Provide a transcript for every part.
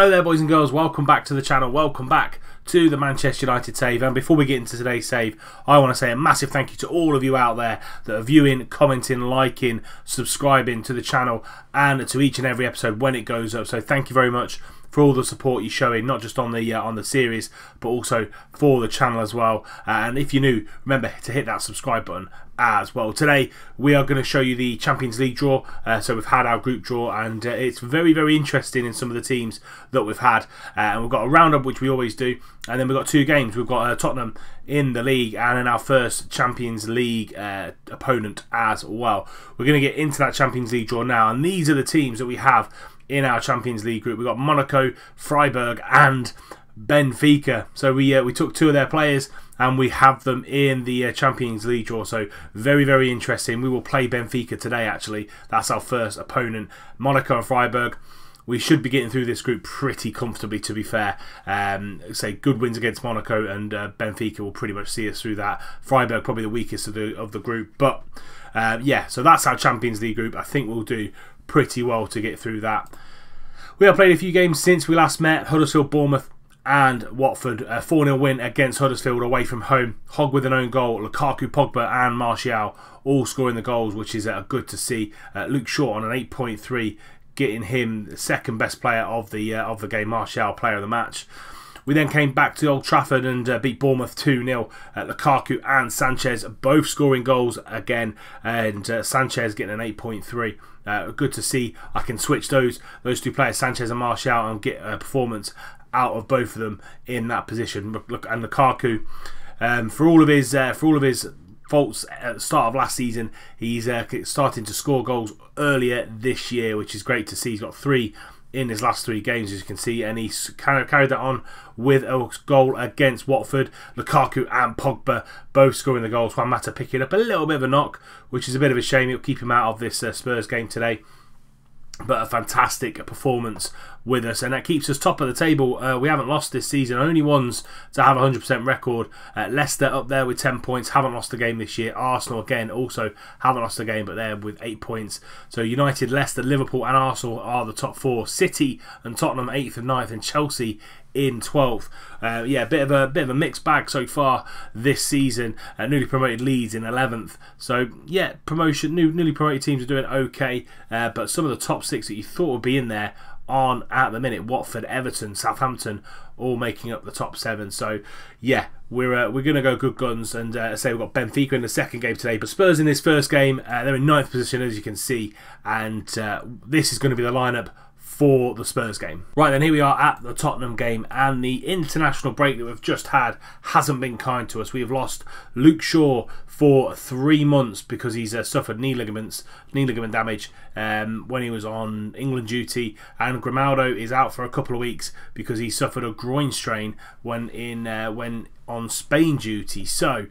Hello there boys and girls, welcome back to the channel, welcome back to the Manchester United save. And before we get into today's save, I want to say a massive thank you to all of you out there that are viewing, commenting, liking, subscribing to the channel and to each and every episode when it goes up. So thank you very much for all the support you're showing, not just on the series, but also for the channel as well. And if you're new, remember to hit that subscribe button as well. Today we are going to show you the Champions League draw. So we've had our group draw, and it's very interesting in some of the teams that we've had. And we've got a roundup, which we always do, and then we've got two games. We've got Tottenham in the league and in our first Champions League opponent as well. We're going to get into that Champions League draw now, and these are the teams that we have in our Champions League group. We've got Monaco, Freiburg and Benfica. So we took two of their players and we have them in the Champions League draw. So very interesting. We will play Benfica today actually. That's our first opponent. Monaco and Freiburg. We should be getting through this group pretty comfortably, to be fair. Say good wins against Monaco, and Benfica will pretty much see us through that. Freiburg probably the weakest of the group, but yeah. So that's our Champions League group. I think we'll do pretty well to get through that. We have played a few games since we last met. Huddersfield, Bournemouth and Watford. A 4-0 win against Huddersfield away from home. Hogg with an own goal. Lukaku, Pogba and Martial all scoring the goals, which is good to see. Luke Shaw on an 8.3, getting him the second best player of the game. Martial player of the match. We then came back to Old Trafford and beat Bournemouth 2-0. Lukaku and Sanchez both scoring goals again, and Sanchez getting an 8.3. Good to see. I can switch those two players, Sanchez and Martial, and get a performance out of both of them in that position. Look, and Lukaku, for all of his faults at the start of last season, he's starting to score goals earlier this year, which is great to see. He's got 3 in his last 3 games, as you can see, and he's kind of carried that on with a goal against Watford. Lukaku and Pogba both scoring the goals. Juan Mata picking up a little bit of a knock, which is a bit of a shame. It'll keep him out of this Spurs game today. But a fantastic performance with us, and that keeps us top of the table. We haven't lost this season, only ones to have a 100% record. Leicester up there with 10 points, haven't lost a game this year. Arsenal again also haven't lost a game, but they're with 8 points. So United, Leicester, Liverpool and Arsenal are the top 4. City and Tottenham 8th and 9th, and Chelsea in 12th. Yeah, a bit of a mixed bag so far this season. Newly promoted Leeds in 11th. So yeah, newly promoted teams are doing okay, but some of the top 6 that you thought would be in there aren't at the minute. Watford, Everton, Southampton all making up the top 7. So yeah, we're gonna go good guns, and say we've got Benfica in the second game today, but Spurs in this first game, they're in 9th position as you can see, and this is going to be the lineup for the Spurs game. Right then, here we are at the Tottenham game, and the international break that we've just had hasn't been kind to us. We have lost Luke Shaw for 3 months because he's suffered knee ligament damage when he was on England duty, and Grimaldo is out for a couple of weeks because he suffered a groin strain when on Spain duty. So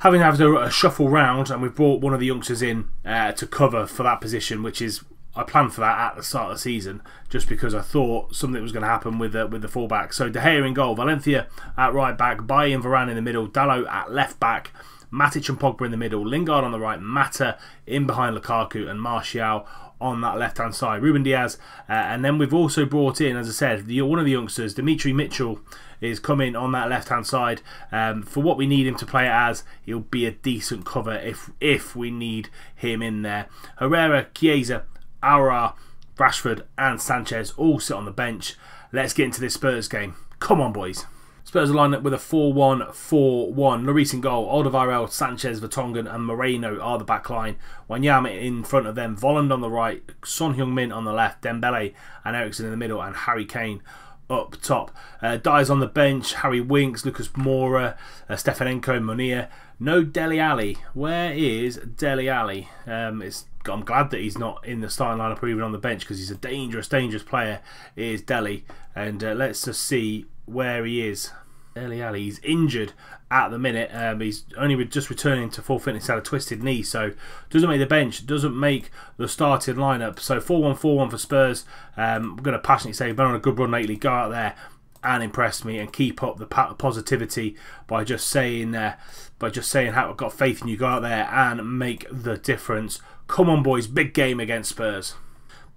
having had to shuffle round, and we've brought one of the youngsters in to cover for that position, which is, I planned for that at the start of the season, just because I thought something was going to happen with the fullback. So De Gea in goal, Valencia at right back, Bailly and Varane in the middle, Dalot at left back, Matic and Pogba in the middle, Lingard on the right, Mata in behind Lukaku, and Martial on that left hand side. Ruben Diaz, and then we've also brought in, as I said, one of the youngsters, Dimitri Mitchell, is coming on that left hand side. For what we need him to play as, he'll be a decent cover if we need him in there. Herrera, Chiesa, Aura, Rashford and Sanchez all sit on the bench. Let's get into this Spurs game. Come on, boys. Spurs are lined up with a 4-1-4-1. Lloris in goal, Alderweireld, Sanchez, Vertonghen and Moreno are the back line. Wanyama in front of them, Volland on the right, Son Heung-min on the left, Dembele and Eriksen in the middle, and Harry Kane up top. Dyer's on the bench, Harry Winks, Lucas Moura, Stefanenko, Munir. No Dele Alli. Where is Dele Alli? I'm glad that he's not in the starting lineup or even on the bench, because he's a dangerous player, is Dele. And let's just see where he is. Dele Alli, he's injured at the minute. He's only just returning to full fitness, had a twisted knee, so doesn't make the bench, doesn't make the starting lineup. So 4-1-4-1 for Spurs. I'm going to passionately say, been on a good run lately. Go out there and impress me and keep up the positivity by just saying how I've got faith in you. Go out there and make the difference. Come on, boys, big game against Spurs.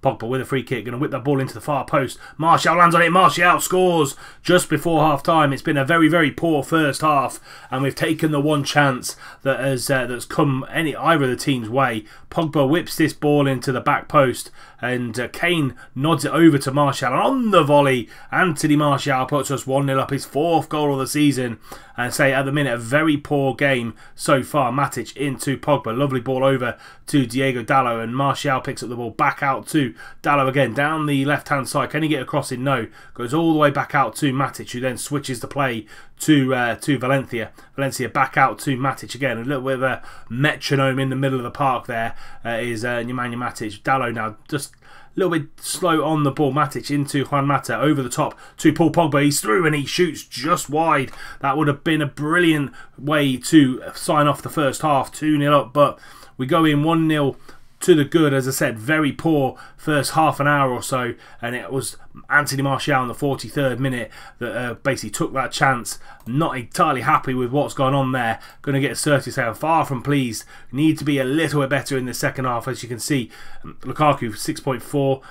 Pogba with a free kick, going to whip that ball into the far post. Martial lands on it, Martial scores just before half-time. It's been a very, very poor first half, and we've taken the one chance that has that's come either of the team's way. Pogba whips this ball into the back post, and Kane nods it over to Martial, and on the volley, Anthony Martial puts us 1-0 up, his 4th goal of the season, and say at the minute a very poor game so far. Matic into Pogba, lovely ball over to Diego Dalot, and Martial picks up the ball back out to Dalot again, down the left hand side. Can he get across it? No. Goes all the way back out to Matic, who then switches the play to Valencia. Valencia back out to Matic again. A little bit of a metronome in the middle of the park there is Nemanja Matic. Dalot now just a little bit slow on the ball. Matic into Juan Mata, over the top to Paul Pogba. He's through and he shoots just wide. That would have been a brilliant way to sign off the first half. 2-0 up, but we go in 1-0 to the good. As I said, very poor first half an hour or so, and it was Anthony Martial in the 43rd minute that basically took that chance. Not entirely happy with what's gone on there. Going to get assertive, saying far from pleased. Need to be a little bit better in the second half. As you can see, Lukaku 6.4,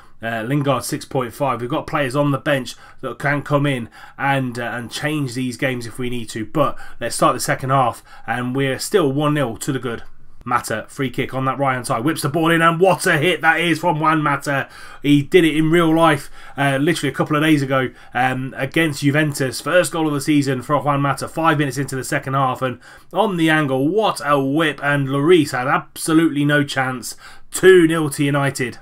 Lingard 6.5. We've got players on the bench that can come in and change these games if we need to. But let's start the second half, and we're still 1-0 to the good. Mata, free kick on that right hand side, whips the ball in, and what a hit that is from Juan Mata. He did it in real life literally a couple of days ago against Juventus. First goal of the season for Juan Mata, 5 minutes into the second half, and on the angle, what a whip, and Lloris had absolutely no chance. 2-0 to United.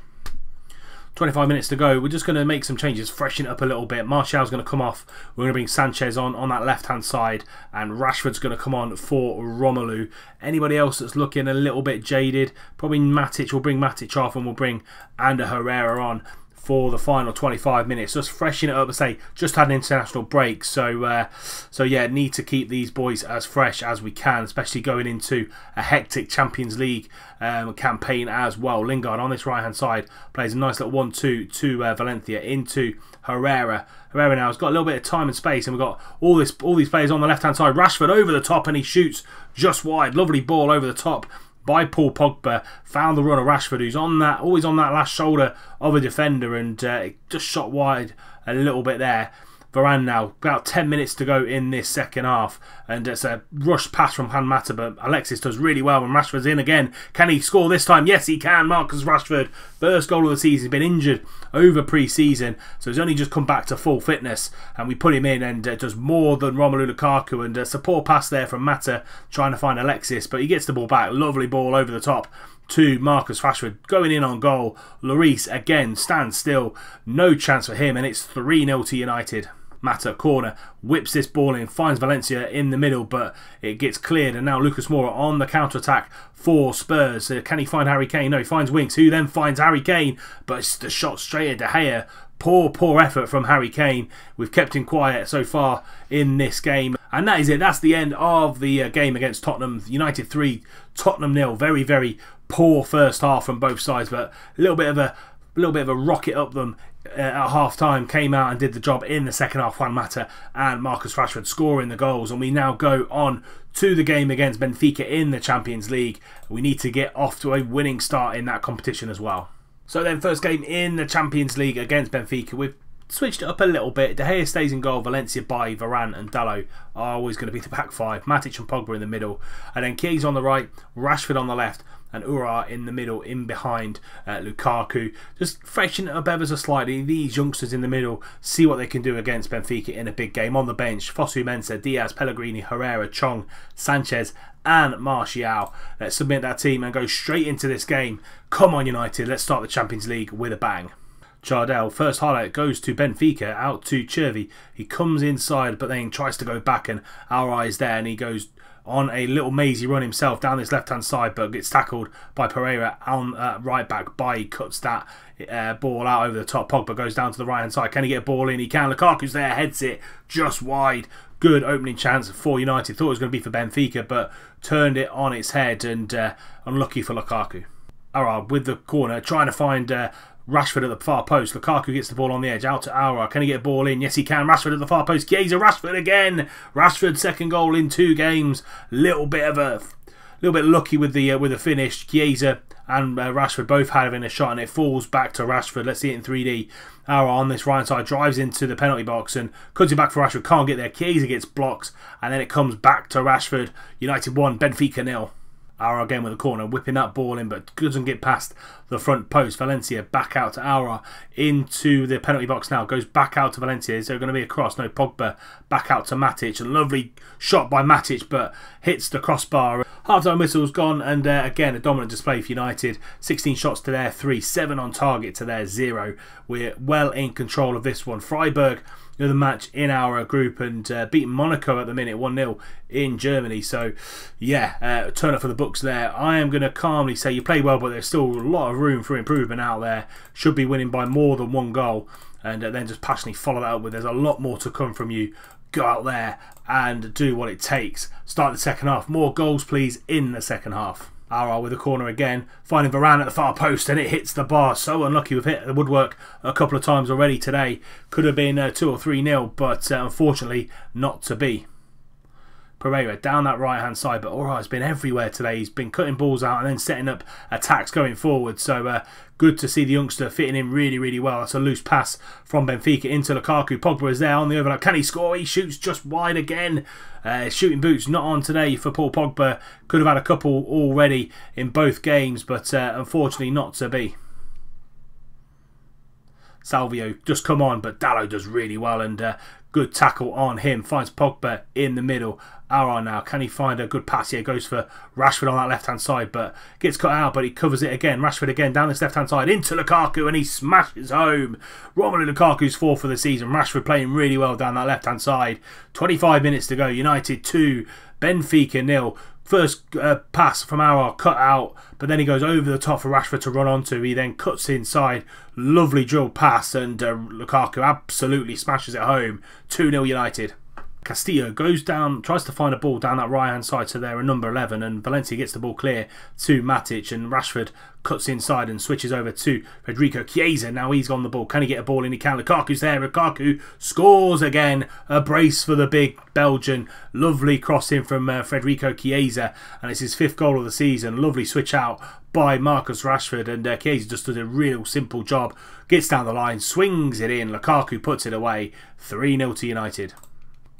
25 minutes to go. We're just going to make some changes, freshen it up a little bit. Martial's going to come off. We're going to bring Sanchez on that left-hand side, and Rashford's going to come on for Romelu. Anybody else that's looking a little bit jaded? Probably Matic. We'll bring Matic off, and we'll bring Ander Herrera on for the final 25 minutes. Just freshen it up. I say, just had an international break, so yeah, need to keep these boys as fresh as we can, especially going into a hectic Champions League campaign as well. Lingard on this right hand side plays a nice little 1-2 to Valencia into Herrera. Herrera now has got a little bit of time and space, and we've got all these players on the left hand side. Rashford over the top, and he shoots just wide. Lovely ball over the top by Paul Pogba. Found the runner Rashford, who's on that, always on that last shoulder of a defender, and just shot wide a little bit there. Varane now, about 10 minutes to go in this second half, and it's a rushed pass from Juan Mata, but Alexis does really well when Rashford's in again. Can he score this time? Yes, he can. Marcus Rashford, first goal of the season. He's been injured over pre-season, so he's only just come back to full fitness, and we put him in, and does more than Romelu Lukaku, and it's a poor pass there from Mata trying to find Alexis, but he gets the ball back. Lovely ball over the top to Marcus Rashford, going in on goal. Lloris again stands still, no chance for him, and it's 3-0 to United. Mata, corner, whips this ball in, finds Valencia in the middle, but it gets cleared, and now Lucas Moura on the counter-attack for Spurs. Can he find Harry Kane? No, he finds Winks, who then finds Harry Kane, but it's the shot straight at De Gea. Poor effort from Harry Kane. We've kept him quiet so far in this game, and that is it. That's the end of the game against Tottenham. United 3, Tottenham 0. Very, very poor first half from both sides, but a little bit of a rocket up them at half time. Came out and did the job in the second half. Juan Mata and Marcus Rashford scoring the goals, and we now go on to the game against Benfica in the Champions League. We need to get off to a winning start in that competition as well. So then, first game in the Champions League against Benfica. We've switched it up a little bit. De Gea stays in goal. Valencia by Varane and Dalot are always going to be the back five. Matic and Pogba in the middle, and then Chiesa on the right, Rashford on the left, and Ura in the middle, in behind Lukaku. Just freshen it up ever so slightly. These youngsters in the middle, see what they can do against Benfica in a big game. On the bench, Fosu Mensah, Diaz, Pellegrini, Herrera, Chong, Sanchez and Martial. Let's submit that team and go straight into this game. Come on United, let's start the Champions League with a bang. Chardell, first highlight goes to Benfica, out to Chervi. He comes inside but then tries to go back, and our eyes there, and he goes on a little mazy run himself down this left hand side, but gets tackled by Pereira on right back. Bailly cuts that ball out over the top. Pogba goes down to the right hand side. Can he get a ball in? He can. Lukaku's there, heads it just wide. Good opening chance for United. Thought it was going to be for Benfica, but turned it on its head, and unlucky for Lukaku. Aouar with the corner, trying to find Rashford at the far post. Lukaku gets the ball on the edge, out to Aouar. Can he get a ball in? Yes, he can. Rashford at the far post. Chiesa, Rashford again. Rashford's second goal in 2 games. Little bit of little bit lucky with the finish. Chiesa and Rashford both having a shot, and it falls back to Rashford. Let's see it in 3D. Aouar on this right side drives into the penalty box and cuts it back for Rashford. Can't get there. Chiesa gets blocked, and then it comes back to Rashford. United 1, Benfica 0. Aouar again with a corner, whipping that ball in, but doesn't get past the front post. Valencia back out to Aouar into the penalty box now. Goes back out to Valencia. Is there going to be a cross? No, Pogba back out to Matic. A lovely shot by Matic, but hits the crossbar. Half-time whistle's gone, and again, a dominant display for United. 16 shots to their 3, 7 on target to their 0. We're well in control of this one. Freiburg, the match in our group, and beating Monaco at the minute 1-0 in Germany. So yeah, turn up for the books there. I am going to calmly say you played well, but there's still a lot of room for improvement out there. Should be winning by more than 1 goal, and then just passionately follow that up with there's a lot more to come from you. Go out there and do what it takes. Start the second half. More goals please in the second half. Aouar with a corner again, finding Varane at the far post, and it hits the bar. So unlucky. We've hit the woodwork a couple of times already today. Could have been 2 or 3-0, but unfortunately not to be. Pereira down that right hand side, but alright, it's been everywhere today. He's been cutting balls out and then setting up attacks going forward. So good to see the youngster fitting in really well. That's a loose pass from Benfica into Lukaku. Pogba is there on the overlap. Can he score? He shoots just wide again. Shooting boots not on today for Paul Pogba. Could have had a couple already in both games, but unfortunately not to be. Salvio just come on, but Dalot does really well, and good tackle on him. Finds Pogba in the middle. Aouar now, can he find a good pass? Yeah, goes for Rashford on that left hand side, but gets cut out, but he covers it again. Rashford again down this left hand side into Lukaku, and he smashes home. Romelu Lukaku's 4th for the season. Rashford playing really well down that left hand side. 25 minutes to go. United 2, Benfica 0. First pass from Aouar cut out, but then he goes over the top for Rashford to run onto. He then cuts inside. Lovely drill pass, and Lukaku absolutely smashes it home. 2-0 United. Castillo goes down, tries to find a ball down that right hand side to their number 11, and Valencia gets the ball clear to Matic, and Rashford cuts inside and switches over to Federico Chiesa. Now he's on the ball. Can he get a ball in? He can. Lukaku's there. Lukaku scores again. A brace for the big Belgian. Lovely crossing from Federico Chiesa, and it's his 5th goal of the season. Lovely switch out by Marcus Rashford, and Chiesa just does a real simple job. Gets down the line, swings it in. Lukaku puts it away. 3-0 to United.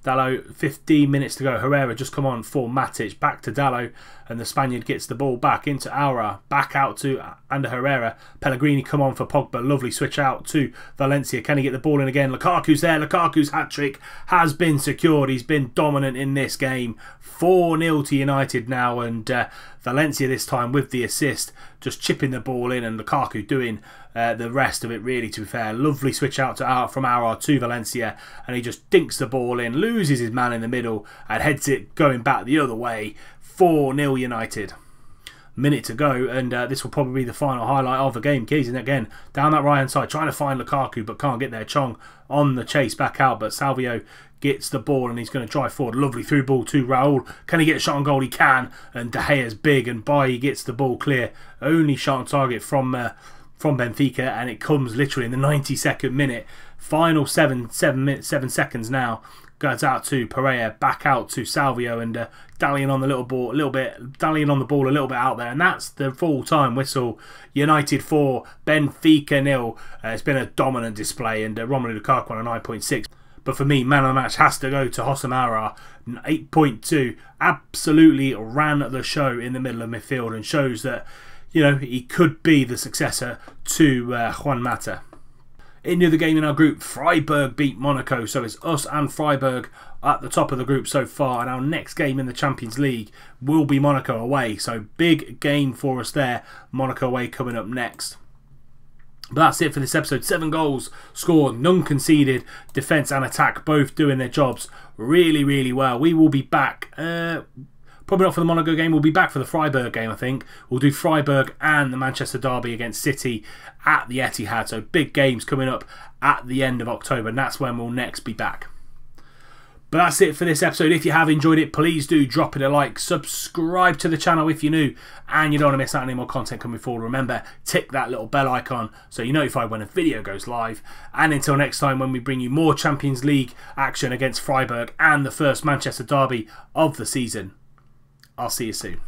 Dalot, 15 minutes to go. Herrera just come on for Matic. Back to Dalot, and the Spaniard gets the ball back into Aouar. Back out to Ander Herrera. Pellegrini come on for Pogba. Lovely switch out to Valencia. Can he get the ball in again? Lukaku's there. Lukaku's hat-trick has been secured. He's been dominant in this game. 4-0 to United now, and Valencia this time with the assist. Just chipping the ball in, and Lukaku doing the rest of it, really, to be fair. Lovely switch out to from Aouar to Valencia, and he just dinks the ball in, loses his man in the middle, and heads it going back the other way. 4-0 United. Minute to go, and this will probably be the final highlight of the game. Chiesa again down that right hand side, trying to find Lukaku, but can't get there. Chong on the chase back out, but Salvio gets the ball, and he's going to drive forward. Lovely through ball to Raul. Can he get a shot on goal? He can, and De Gea's big, and Bailly gets the ball clear. Only shot on target from Benfica, and it comes literally in the 92nd minute. Final 7 seconds now. Goes out to Pereira, back out to Salvio, and dallying on the ball a little bit out there, and that's the full-time whistle. United 4, Benfica 0. It's been a dominant display, and Romelu Lukaku on a 9.6. But for me, man of the match has to go to Houssem Aouar, 8.2. Absolutely ran the show in the middle of midfield, and shows that, you know, he could be the successor to Juan Mata. In the other game in our group, Freiburg beat Monaco, so it's us and Freiburg at the top of the group so far, and our next game in the Champions League will be Monaco away, so big game for us there. Monaco away coming up next. But that's it for this episode. 7 goals scored, none conceded, defence and attack both doing their jobs really well. We will be back, probably not for the Monaco game, we'll be back for the Freiburg game, I think. We'll do Freiburg and the Manchester derby against City at the Etihad. So big games coming up at the end of October, and that's when we'll next be back. But that's it for this episode. If you have enjoyed it, please do drop it a like. Subscribe to the channel if you're new and you don't want to miss out on any more content coming forward. Remember, tick that little bell icon so you're notified when a video goes live. And until next time, when we bring you more Champions League action against Freiburg and the first Manchester derby of the season, I'll see you soon.